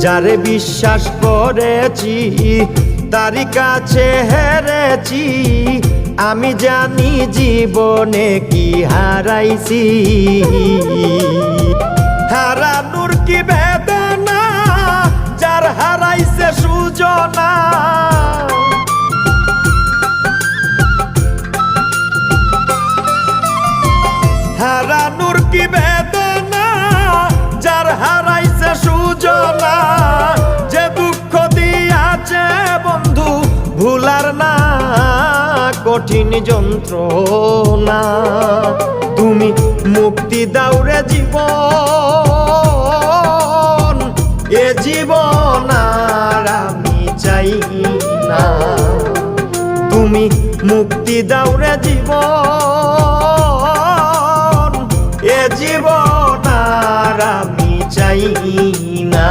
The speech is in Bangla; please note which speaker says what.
Speaker 1: যারে বিশ্বাস করেছি তারি কাছে হেরেছি, আমি জানি জীবনে কি হারাইছি। হারানোর কি বেদনা, যার হারাইছে সুজনা। হারানোর কি বেদনা, যার হারাইছে সুজনা। যে দুঃখ দিয়াছে বন্ধু ভুলার না কঠিন যন্ত্রণা। তুমি মুক্তি দাও রে জীবন, এ জীবন আর আমি চাই না। তুমি মুক্তি দাও রে জীবন, এ জীবন আর আমি চাই না।